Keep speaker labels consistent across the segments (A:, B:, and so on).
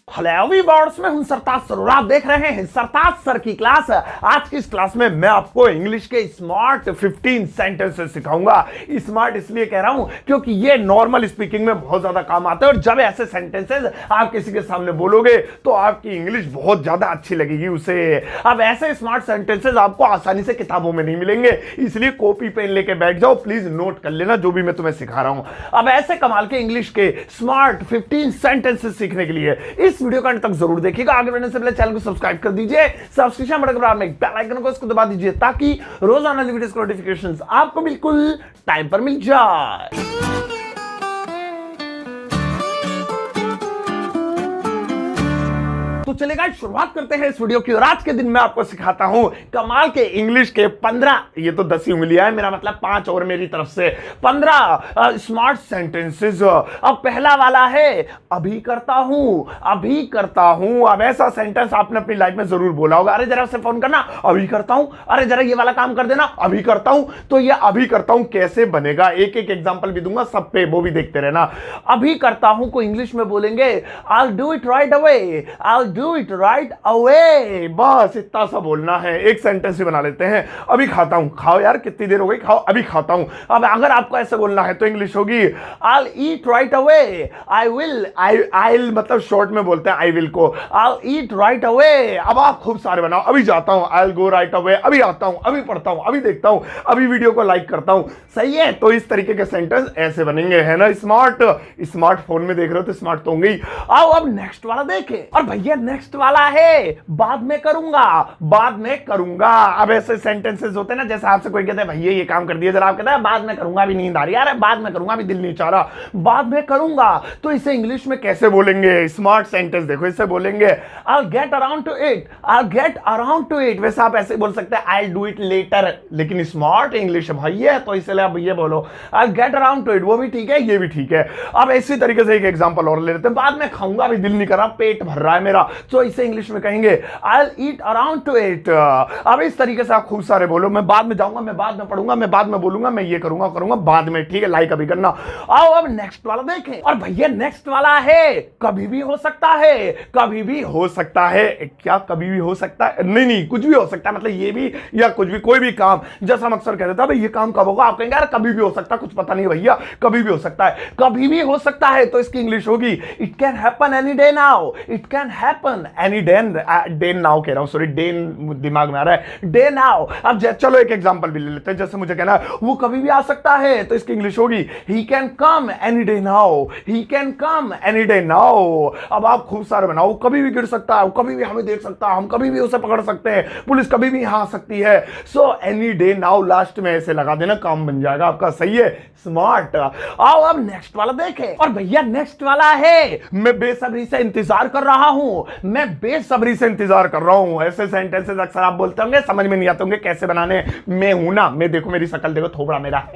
A: Hello एवरीबॉड्स, मैं हूं सरताज sir और आप देख रहे हैं सरताज सर की क्लास। आज की इस क्लास में मैं आपको इंग्लिश के स्मार्ट 15 सेंटेंसेस सिखाऊंगा। स्मार्ट इसलिए कह रहा हूं क्योंकि ये नॉर्मल स्पीकिंग में बहुत ज्यादा काम आते हैं और जब ऐसे सेंटेंसेस आप किसी के सामने बोलोगे तो आपकी इंग्लिश बहुत ज्यादा अच्छी लगेगी उसे। अब ऐसे स्मार्ट सेंटेंसेस आपको आसानी से किताबों में नहीं मिलेंगे, इसलिए कॉपी पेन लेके बैठ जाओ, प्लीज नोट कर लेना जो भी मैं तुम्हें सिखा रहा हूं। अब ऐसे कमाल के इंग्लिश के स्मार्ट 15 सेंटेंसेस सीखने के लिए इस वीडियो का अंत तक जरूर देखिएगा। आगे बढ़ने से पहले चैनल को सब्सक्राइब कर दीजिए, सब्सक्रिप्शन बटन के बराबर में बेल आइकन को इसको दबा दीजिए ताकि रोजाना वीडियोस के नोटिफिकेशंस आपको बिल्कुल टाइम पर मिल जाए। तो चलेगा, शुरुआत करते हैं इस वीडियो की। और आज के दिन मैं आपको सिखाता हूं कमाल के इंग्लिश के 15, ये तो 10 ही उंगलियां है, मेरा मतलब 5 और मेरी तरफ से 15 स्मार्ट सेंटेंसेस। अब पहला वाला है अभी करता हूं, अभी करता हूं। अब ऐसा सेंटेंस आपने अपनी लाइफ में जरूर बोला होगा, अरे जरा से फोन करना, अभी करता हूं, अरे जरा ये वाला काम कर देना, अभी करता हूं। तो ये अभी करता हूं कैसे बनेगा, एक एक एग्जांपल भी दूंगा, सब पे वो भी देखते रहना। अभी करता हूं को इंग्लिश में बोलेंगे I'll do it right away, I'll do it right away। बस इतना सा बोलना है, एक सेंटेंस ही बना लेते हैं। अभी खाता हूं, खाओ यार कितनी देर हो गई, खाओ, अभी खाता हूं। अब अगर आपको ऐसे बोलना है तो इंग्लिश होगी I'll eat right away, I'll मतलब शॉर्ट में बोलते हैं I will को, I'll eat right away। अब आप खूब सारे बनाओ, अभी जाता हूं, I'll go right away, अभी आता हूं, अभी पढ़ता हूं, अभी देखता हूं, अभी वीडियो को लाइक करता हूं। सही है, तो इस तरीके के सेंटेंस ऐसे बनेंगे, है ना। स्मार्टफोन में देख रहे हो तो स्मार्ट तो होंगे ही। आओ अब नेक्स्ट वाला देखें। और भैया नेक्स्ट वाला है बाद में करूंगा, बाद में करूंगा। अब ऐसे सेंटेंसेस होते हैं ना, जैसे आपसे कोई कहता है भैया ये काम कर दिया जरा, आप कहता है बाद में करूंगा, अभी नींद आ रही है, अरे बाद में करूंगा, अभी दिल नहीं चाह रहा, बाद में करूंगा। तो इसे इंग्लिश में कैसे बोलेंगे, स्मार्ट सेंटेंस देखो, इसे बोलेंगे I'll get around to it, I'll get around to it। वैसे आप ऐसे बोल सकते हैं I'll do it later, लेकिन स्मार्ट इंग्लिश है भाई है, तो इसलिए आप ये बोलो I'll get around to it, वो भी ठीक है, ये भी ठीक है। अब इसी तरीके से एक एग्जांपल और ले लेते हैं, बाद में खाऊंगा, अभी दिल नहीं कर रहा, पेट भर रहा है मेरा, तो इसे इंग्लिश में कहेंगे I'll eat around to it। अब इस तरीके से आप खूब सारे बोलो, मैं बाद में जाऊंगा, मैं बाद में पढ़ूंगा, मैं बाद में बोलूंगा, मैं ये करूंगा बाद में, ठीक है, लाइक अभी करना। आओ अब नेक्स्ट वाला देखें। और भैया नेक्स्ट वाला है कभी भी हो सकता है, कभी भी हो सकता है। क्या कभी भी हो सकता है? नहीं, कुछ भी हो सकता है, मतलब ये भी या कुछ भी, कोई भी काम। जैसा हम अक्सर कहते थे भाई ये काम कब होगा, आप कहेंगे यार कभी भी हो सकता है, कुछ पता नहीं भैया, कभी भी हो सकता है, कभी भी हो सकता है। तो इसकी इंग्लिश होगी it can happen any day now, it can happen any day now कह रहा हूं, सॉरी, डे दिमाग में आ रहा है, डे नाउ। अब चलो एक एग्जांपल भी ले लेते हैं, जैसे मुझे कहना है वो कभी भी आ सकता है, तो इसकी इंग्लिश होगी he can come any day now, he can come any day now. अब आप खूब सारे बनाओ, कभी भी गिर सकता है, कभी भी हमें देख सकता है, हम कभी भी उसे पकड़ सकते हैं, पुलिस कभी भी यहाँ आ सकती है। So any day now last में ऐसे लगा देना, काम बन जाएगा आपका। सही है, स्मार्ट। आओ अब नेक्स्ट वाला देखें। और भैया नेक्स्ट वाला है मैं बेसब्री से इंतजार कर रहा हूं, मैं बेसब्री से इंतजार कर रहा हूं। ऐसे सेंटेंसेस अक्सर आप बोलते होंगे, समझ में नहीं आते होंगे कैसे बनाने। मैं हूं ना, मैं देखो मेरी शक्ल देखो, थोबड़ा मेरा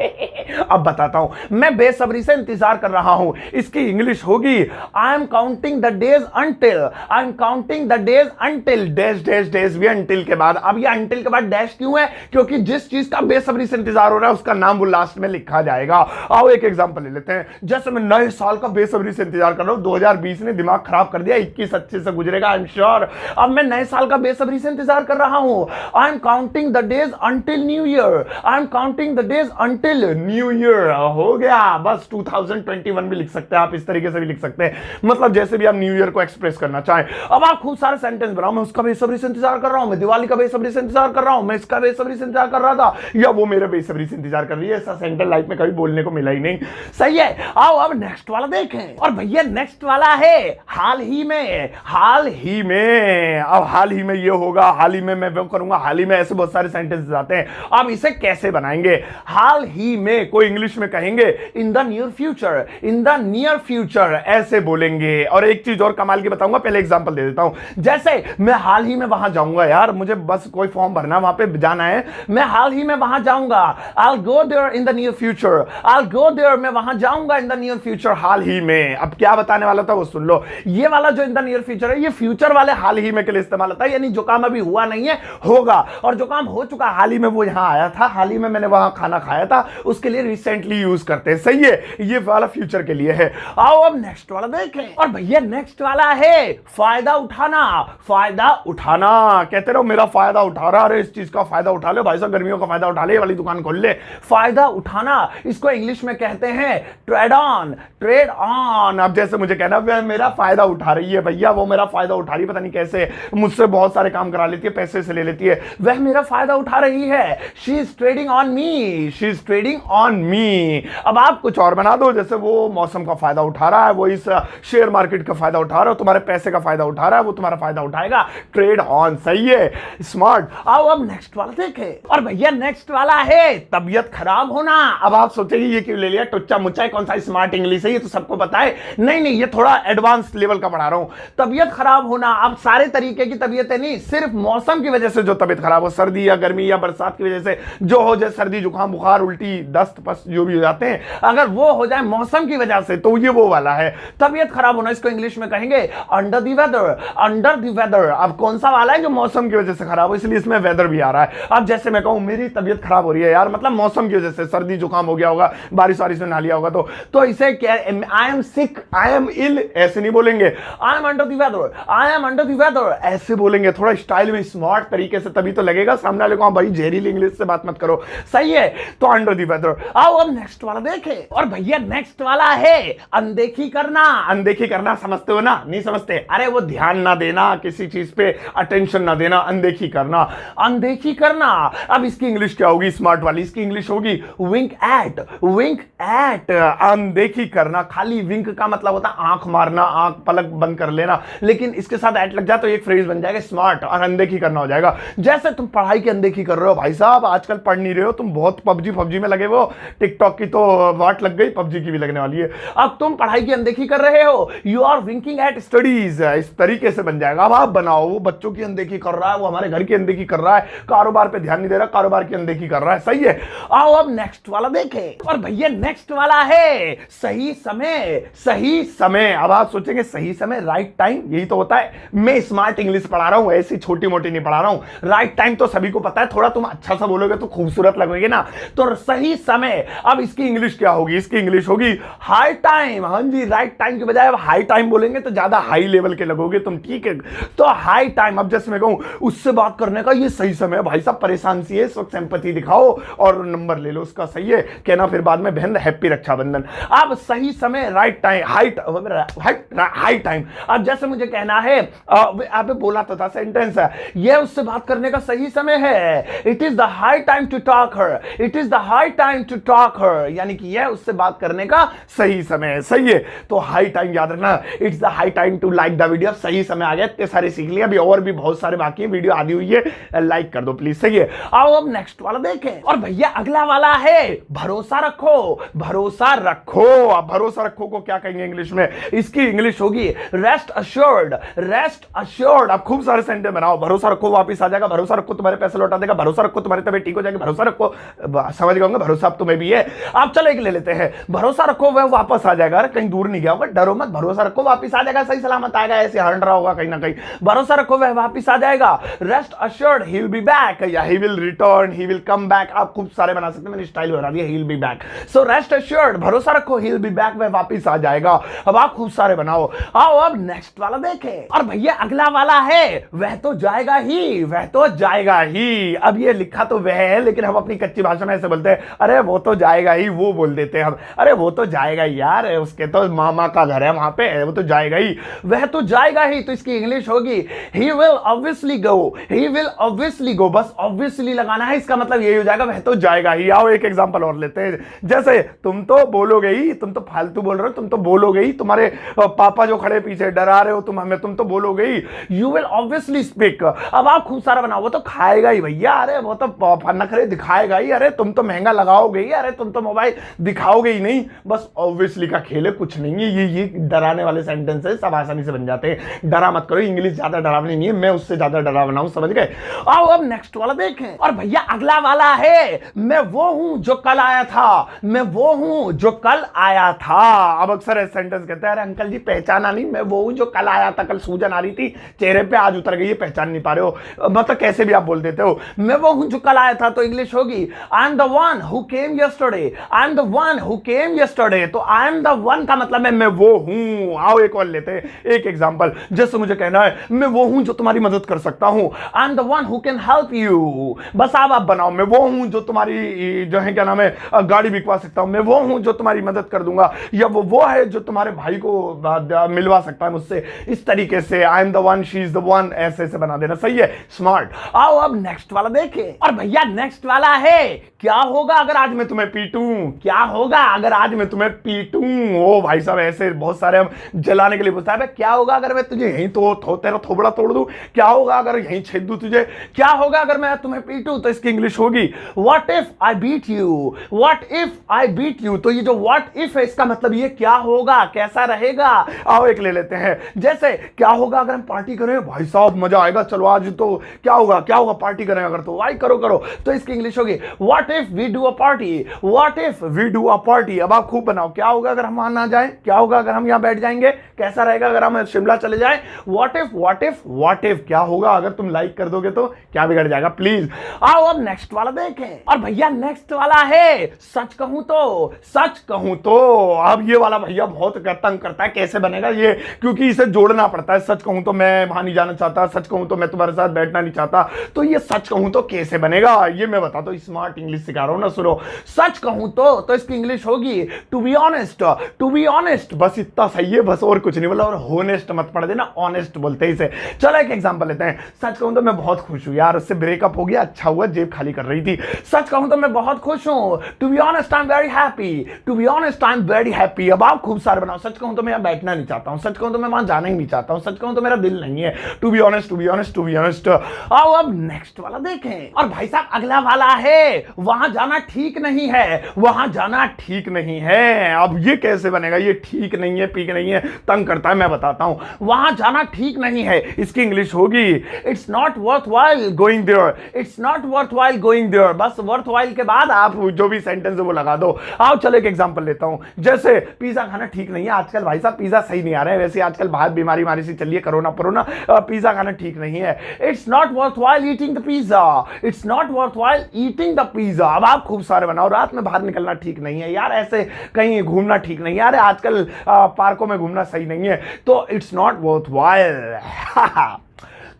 A: अब बताता हूं, मैं बेसब्री से इंतजार कर रहा हूं। इसकी इंग्लिश होगी I am counting the days until, I am counting the days until, dash dash dash भी अंटिल के बाद। अब ये अंटिल के बाद डैश क्यों है? क्योंकि जिस चीज का बेसब्री से इंतजार हो रहा है उसका नाम वो लास्ट में लिखा जाएगा। आओ एक एग्जांपल ले लेते हैं, जैसे मैं नए साल का बेसब्री से इंतजार कर रहा हूं, 2020 ने दिमाग खराब कर दिया, 21 अच्छे से गुजरेगा आई एम श्योर। अब मैं नए साल का बेसब्री से इंतजार कर रहा हूं, I am counting the days until new year, I am counting the days until new year. हो गया, बस 2021 भी लिख सकते हैं आप, इस तरीके से भी लिख सकते हैं, मतलब जैसे भी आप न्यू ईयर को एक्सप्रेस करना चाहें। अब आप खूब सारे सेंटेंस बनाओ, मैं उसका बेसब्री से इंतजार कर रहा हूं, मैं दिवाली का बेसब्री से इंतजार कर रहा हूं, मैं इसका बेसब्री से इंतजार कर रहा था, या वो मेरे बेसब्री से इंतजार कर रही है। ऐसा सेंटेंस लाइफ में कभी बोलने को मिला ही नहीं। सही है, आओ अब नेक्स्ट वाला देखें। और भैया नेक्स्ट वाला है हाल ही में, हाल ही में। अब हाल ही में ये होगा, हाल ही में मैं वो करूंगा, हाल ही में, ऐसे बहुत सारे सेंटेंसेस आते हैं। अब इसे कैसे बनाएंगे? हाल ही में को इंग्लिश में कहेंगे in the near future, in the near future, ऐसे बोलेंगे। और एक चीज और कमाल की बताऊंगा, पहले एग्जांपल दे देता हूं। जैसे मैं हाल ही में वहां जाऊंगा, यार मुझे बस कोई फॉर्म भरना, वहां पे जाना है, मैं हाल ही में वहां जाऊंगा, I'll go there in the near future, I'll go there, मैं वहां जाऊंगा in the near future, हाल ही में। अब क्या बताने वाला था वो सुन लो, ये वाला जो इन द नियर फ्यूचर है, ये फ्यूचर वाले हाल ही में के लिए इस्तेमाल होता है, यानी जो काम अभी हुआ नहीं है होगा, और जो काम हो चुका हाल ही में वो यहां आया था, हाल ही में मैंने वहां खाना खाया था, उसके लिए रिसेंटली यूज करते हैं। सही है, ये वाला फ्यूचर के लिए है। आओ अब नेक्स्ट वाला देखें। और भैया नेक्स्ट वाला है फायदा उठाना। फायदा उठाना, कहते रहो मेरा फायदा उठा रहा, अरे इस चीज का फायदा उठा ले भाई साहब, गर्मियों का फायदा उठा ले, वाली दुकान खोल ले। फायदा उठाना, इसको इंग्लिश में कहते हैं ट्रेड ऑन। Trade on. अब जैसे मुझे कहना वह मेरा फायदा उठा रही है, भैया वो मेरा फायदा उठा रही है, पता नहीं कैसे, मुझसे बहुत सारे काम करा लेती है, पैसे से ले लेती है, वह मेरा फायदा उठा रही है। She is trading on me. She is trading on me. अब आप कुछ और बना दो, जैसे वो मौसम का फायदा उठा रहा है, वो इस शेयर मार्केट का फायदा उठा रहा है, तुम्हारे पैसे का फायदा उठा रहा है, वो तुम्हारा फायदा उठाएगा। Trade on. सही है, स्मार्ट। आओ अब नेक्स्ट वाला देखें। और भैया नेक्स्ट वाला है तबियत खराब होना। अब आप सोचेंगे ये क्यों ले लिया, टुच्चा मुच्चा, कौन सा स्मार्ट इंग्लिश है, ये तो सबको पता है। नहीं नहीं, ये थोड़ा एडवांस लेवल का पढ़ा रहा हूं। तबियत खराब होना, अब सारे तरीके की तबियतें नहीं, सिर्फ मौसम की वजह से जो तबियत खराब हो, सर्दी या गर्मी या बरसात की वजह से जो हो जाए, सर्दी जुकाम बुखार उल्टी दस्त पस्त जो भी हो जाते हैं, अगर वो हो जाए मौसम की वजह से, तो ये वो वाला है तबियत खराब होना। इसको इंग्लिश में कहेंगे under the weather. Under the weather. अब कौन सा वाला है जो मौसम की वजह से खराब हो, इसलिए इसमें वेदर भी आ रहा है। अब जैसे मैं कहूं मेरी तबियत खराब हो रही है यार, मतलब मौसम की वजह से, सर्दी जुकाम हो गया होगा, बारिश वारिश में नहा लिया होगा, तो इसे क्या, I am sick, I am इल, ऐसे नहीं बोलेंगे। I am under the weather, I am under the weather, ऐसे बोलेंगे, थोड़ा स्टाइल में, स्मार्ट तरीके से, तभी तो लगेगा सामने वाले को भाई जहरीली इंग्लिश से बात मत करो। सही है, तो अंडर द वेदर। आओ अब नेक्स्ट वाला देखें। और भैया नेक्स्ट वाला है अनदेखी करना। अनदेखी करना समझते हो ना? नहीं समझते? अरे वो ध्यान ना देना, किसी चीज पे अटेंशन ना देना, अनदेखी करना। अनदेखी करना, अब इसकी इंग्लिश क्या होगी स्मार्ट वाली? इसकी इंग्लिश होगी विंक एट। विंक एट। अनदेखी करना, खाली विंक का मतलब होता है आंख मारना, आंख पलक बंद कर लेना, लेकिन इसके साथ एट लग जाए तो एक फ्रेज बन जाएगा स्मार्ट, और अनदेखी करना हो जाएगा। जैसे तुम पढ़ाई की अनदेखी कर रहे हो भाई साहब, आजकल पढ़ नहीं रहे हो तुम, बहुत पबजी में लगे हो, टिकटॉक की तो वाट लग गई, पबजी की भी लगने वाली है। अब तुम पढ़ाई की अनदेखी कर रहे हो, you are winking at studies, इस तरीके से बन जाएगा। अब आप बनाओ, वो बच्चों की अनदेखी कर रहा है, वो हमारे घर की अनदेखी कर रहा है, कारोबार पे ध्यान नहीं दे रहा, कारोबार की अनदेखी कर रहा है। सही है। आओ अब नेक्स्ट वाला देखें। और भैया नेक्स्ट वाला है सही समय। सही समय, अब आप सोचेंगे सही समय, राइट टाइम, यही तो होता है। मैं स्मार्ट इंग्लिश पढ़ा रहा हूं, ऐसी छोटी मोटी नहीं पढ़ा रहा हूं। राइट टाइम तो सभी को पता है, थोड़ा तुम अच्छा सा बोलोगे तो खूबसूरत लगोगे ना, तो सही समय। अब इसकी इंग्लिश क्या होगी? इसकी इंग्लिश होगी हाई टाइम। हाँ जी, राइट टाइम के बजाय अब हाई टाइम बोलेंगे तो ज्यादा हाई लेवल के लगोगे तुम, ठीक है? तो हाई टाइम। अब जैसे मैं कहूं उससे बात करने का ये सही समय है, भाई साहब परेशान सी है इस वक्त, सिंपैथी दिखाओ और नंबर ले लो उसका। सही है, कहना फिर बाद में बहन हैप्पी रक्षाबंधन। अब सही समय, राइट टाइम, हाई टाइम। अब जैसे मुझे कहना है, आप बोला तो था सेंटेंस है, ये उससे बात करने का सही समय है। It is the high time to talk her. It is the high time to talk her, यानी कि यह उससे बात करने का सही समय है। सही है, तो हाई टाइम याद रखना। It's the high time to like the video. सही समय आ गया, इतने सारे सीख लिया, अभी और भी बहुत सारे बाकी है, वीडियो आदि हुई है, लाइक कर दो प्लीज। सही है। आओ अब नेक्स्ट वाला देखें। और भैया अगला वाला है भरोसा रखो। भरोसा रखो। अब भरोसा रखो को क्या कहेंगे इंग्लिश में? इसकी इंग्लिश होगी रेस्ट अश्योर्ड। Rest assured. अब खूब सारे सेंटेंस बनाओ। भरोसा रखो वापिस आ जाएगा, भरोसा रखो तुम्हारे पैसे लौटा देगा, भरोसा रखो तुम्हारी तबीयत ठीक हो जाएगी, भरोसा रखो, समझ गए होंगे, भरोसा अब तुम्हें भी है। आप चलो एक ले लेते हैं, भरोसा रखो वह वापस आ जाएगा। अरे कहीं दूर नहीं गया होगा, डरो मत, भरोसा रखो वापस आ जाएगा, सही सलामत आएगा, ऐसे हंड रहा होगा कहीं ना कहीं। भरोसा रखो वह वापस आ जाएगा। Rest assured he will be back, या he will return, he will come back. आप खूब सारे बना सकते हैं, मैंने स्टाइल बना दिया, ही will be back. So rest assured, भरोसा रखो, ही विल बी बैक, वह वापस आ जाएगा। अब आप खूब सारे बनाओ। आओ अब नेक्स्ट वाला देखें। और भैया अगला वाला है वह तो जाएगा ही। वह तो जाएगा ही। अब ये लिखा तो वह है, लेकिन हम अपनी कच्ची भाषा में ऐसे बोलते हैं, अरे वो तो जाएगा ही, वो बोल देते हैं हम, अरे वो तो जाएगा ही यार, उसके तो मामा का घर है वहां पे, वो तो जाएगा ही। वह तो जाएगा ही, तो इसकी इंग्लिश होगी he will obviously go. He will obviously go, बस ऑब्वियसली लगाना है, इसका मतलब यही हो जाएगा वह तो जाएगा ही। आओ एक एग्जांपल और लेते हैं। जैसे तुम तो बोलोगे ही, तुम तो फालतू बोल रहे हो, तुम तो बोलोगे ही, तुम्हारे पापा जो खड़े पीछे डरा रहे हो तुम हमें, तुम तो बोलोगे ही, यू विल ऑब्वियसली स्पीक। अब आप खूब सारा बनाओ, वो तो खाएगा ही भैया, अरे वो तो नखरे दिखाएगा ही, अरे तुम तो महंगा लगाओगे ही, अरे तुम तो मोबाइल दिखाओगे ही नहीं, बस ऑब्वियसली का खेल है, कुछ नहीं है। ये डराने वाले सेंटेंस है, सब आसानी से बन जाते हैं। डरा मत करो, इंग्लिश ज्यादा डरावनी नहीं है, मैं उससे ज्यादा डरावना हूं, समझ गए? आओ अब नेक्स्ट वाला देखें। और भैया अगला वाला है मैं वो हूं जो कल आया था। मैं वो हूं जो कल आया था। अब अक्सर सेंटेंस कहते हैं, अरे अंकल जी पहचाना नहीं, मैं वो हूं जो कल आया था, कल सूजन आ रही थी चेहरे पे, आज उतर गई है, पहचान नहीं पा रहे हो, मतलब कैसे भी आप बोल देते हो। मैं वो हूं जो कल आया था, तो इंग्लिश होगी I am the one who came came yesterday, I am the one who came yesterday. तो आई एम द वन का मतलब है मैं वो हूं। आओ एक और लेते हैं, एक एग्जांपल। जैसे मुझे कहना है मैं वो हूं जो तुम्हारी मदद कर सकता हूं, I am the one who can help you. बस आप बनाओ, मैं वो हूं जो तुम्हारी जो है क्या नाम है गाड़ी बिकवा सकता हूं, मैं वो हूं जो तुम्हारी मदद कर दूंगा, या वो है जो तुम्हारे भाई को मिलवा सकता है मुझसे। इस तरीके से I am the one, she is the one, ऐसे ऐसे बना देना। सही है, स्मार्ट। आओ अब नेक्स्ट वाला देखें। और भैया नेक्स्ट वाला है, क्या होगा अगर आज मैं तुम्हें पीटूं? क्या होगा अगर आज मैं तुम्हें पीटूं? ओ भाई साहब, ऐसे बहुत सारे हम जलाने के लिए पूछता है, क्या होगा अगर मैं तुझे यहीं तेरा थोबड़ा तोड़ दूं? क्या होगा अगर यहीं छेद दूं तुझे? क्या होगा अगर मैं तुम्हें पीटूं? तो इसकी इंग्लिश होगी what if I beat you. What if I beat you. तो ये जो व्हाट इफ है, इसका मतलब ये क्या होगा, कैसा रहेगा। आओ एक ले लेते हैं। जैसे क्या होगा अगर हम पार्टी करें? भाई साहब मजा आएगा, चलो आज तो क्या होगा, क्या होगा पार्टी करें अगर, तो भाई करो करो। तो इसकी इंग्लिश होगी what if we do a party. What if we do a party. अब आप खूब बनाओ, क्या होगा अगर हम वहां ना जाए? क्या होगा अगर हम यहां बैठ जाएंगे? कैसा रहेगा अगर हम शिमला चले जाए? What if, what if, what if. क्या होगा अगर तुम लाइक कर दोगे तो क्या बिगड़ जाएगा? प्लीज आओ अब नेक्स्ट वाला देखें। और भैया नेक्स्ट वाला है सच कहूं तो। सच कहूं तो अब ये वाला भैया बहुत तंग करता है, कैसे बनेगा ये, क्योंकि इसे जोड़ना पड़ता है। सच कहूं तो मैं वहां नहीं जाना चाहता, सच कहूं तो मैं तुम्हारे साथ बैठना नहीं चाहता। तो ये सच कहूं तो कैसे बनेगा, ये मैं बता दो, स्मार्ट इंग्लिश सिखा रहा हूं ना, सुनो। सच कहूं तो इसकी इंग्लिश होगी to be honest. To be honest, बस इतना सही है, बस और कुछ नहीं बोला। और होनेस्ट मत पढ़ देना, ऑनेस्ट बोलते हैं इसे। चलो एक एग्जांपल लेते हैं। सच कहूं तो मैं बहुत खुश हूं यार, उससे ब्रेकअप हो गया, अच्छा हुआ, जेब खाली कर रही थी। सच कहूं तो मैं बहुत खुश हूं। To be honest I am very happy. To be honest I am very happy. अब आप खूब सारे बनाओ। सच कहूं तो मैं यहां बैठना नहीं चाहता हूं, सच कहूं तो मैं वहां जाना ही नहीं चाहता हूं, सच कहूं तो मेरा दिल नहीं है। To be honest, to be honest, to be honest. आओ अब नेक्स्ट वाला देखें। और भाई साहब अगला वाला है वहां जाना ठीक नहीं है। वहां जाना ठीक नहीं है। अब ये कैसे बनेगा? ये ठीक नहीं है, पीक नहीं है, तंग करता है, मैं बताता हूं। वहां जाना ठीक नहीं है, इसकी इंग्लिश होगी it's not worth while going there. It's not worth while going there. बस वर्थ वाइल के बाद आप जो भी सेंटेंस है वो लगा दो। आओ चलो एक एग्जांपल लेता हूं। जैसे पिज्जा खाना ठीक नहीं है आजकल, भाई साहब पिज्जा सही नहीं आ रहा है, वैसे आजकल बाहर बीमारी मारी सी चलिए, कोरोना कोरोना, पिज्जा खाना ठीक नहीं है। It's not worth while eating the pizza. It's not worth while eating the pizza. अब आप खूब सारे बनाओ। रात में बाहर निकलना ठीक नहीं है यार, ऐसे कहीं घूमना ठीक नहीं है यार, आजकल पार्कों में घूमना सही नहीं है, तो इट्स नॉट वर्थ वाइल।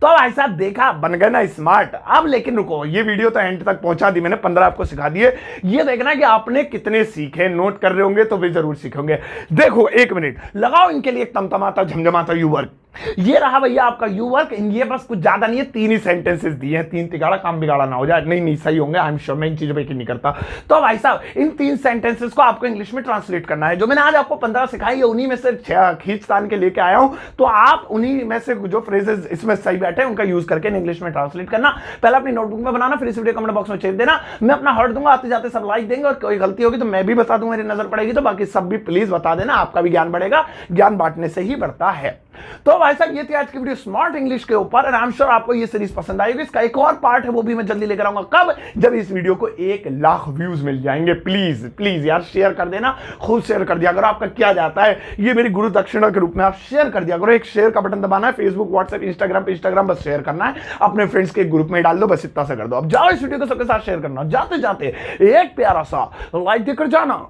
A: तो भाई साहब देखा, बन गए ना स्मार्ट। अब लेकिन रुको, ये वीडियो तो एंड तक पहुंचा दी मैंने, 15 आपको सिखा दिए। ये देखना कि आपने कितने सीखे, नोट कर रहे होंगे तो भी जरूर सीखेंगे। देखो एक मिनट लगाओ इनके लिए एक तमतमाता झमझमाता यू वर्क। ये रहा भैया आपका यू वर्क। ये बस कुछ ज्यादा नहीं है, 3 ही सेंटेंसेस दिए हैं, 3 तिगाड़ा काम बिगाड़ा ना हो जाए। नहीं सही होंगे, आई एम श्योर, मैं इन चीजों पे यकीन नहीं करता। तो भाई साहब इन 3 सेंटेंसेस को आपको इंग्लिश में ट्रांसलेट करना है। जो मैंने आज आपको 15 सिखाई है, उन्हीं में से खींच तान के लेके आया हूं। तो आप उन्हीं में से जो फ्रेजेस इसमें सही बैठे उनका यूज करके इंग्लिश में ट्रांसलेट करना। पहले अपनी नोटबुक में बनाना, फिर इस वीडियो कमेंट बॉक्स में छेद देना। मैं अपना हर्ट दूंगा, आते जाते सब लाइक देंगे, और कोई गलती होगी तो मैं भी बता दूंगा, मेरी नजर पड़ेगी तो। बाकी सब भी प्लीज बता देना, आपका भी ज्ञान बढ़ेगा, ज्ञान बांटने से ही बढ़ता है। तो भाई साहब ये थी आज की वीडियो स्मार्ट इंग्लिश के ऊपर, और आई एम श्योर आपको ये सीरीज पसंद आएगी। इसका एक और पार्ट है, वो भी मैं जल्दी लेकर आऊंगा। कब? जब इस वीडियो को 1 लाख व्यूज मिल जाएंगे। प्लीज प्लीज यार शेयर कर देना, खुद शेयर कर दिया करो। आपका क्या जाता है, ये मेरी गुरु दक्षिणा के रूप में आप शेयर कर दिया करो। एक शेयर का बटन दबाना है, फेसबुक, व्हाट्सएप, इंस्टाग्राम पे, इंस्टाग्राम बस शेयर करना है, अपने फ्रेंड्स के ग्रुप में डाल दो, बस इतना सा कर दो। अब जाओ इस वीडियो को सबके साथ शेयर करना, जाते जाते एक प्यारा सा लाइक देकर जाना।